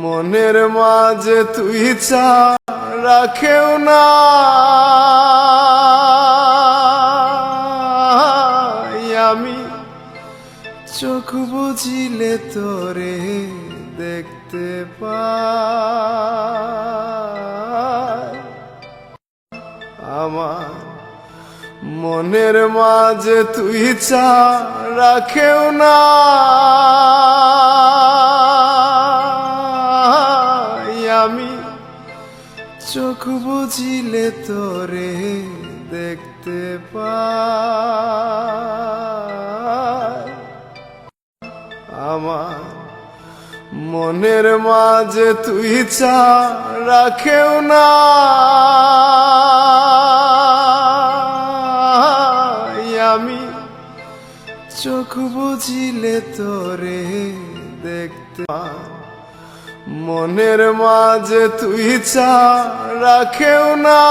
মনের মাঝে তুই চা রাখেও না, আমি চোখ বুঝিলে তোরে দেখতে পাই। আমার মনের মাঝে তুই চা রাখেও না, আমি চোখ বুঝিলে তোরে দেখতে পাই। আমার মনের মাঝে তুই চা রাখেও না, আমি চোখ বুঝিলে তোরে দেখতে পাই। মনের মাঝে তুই চা রাখেও না।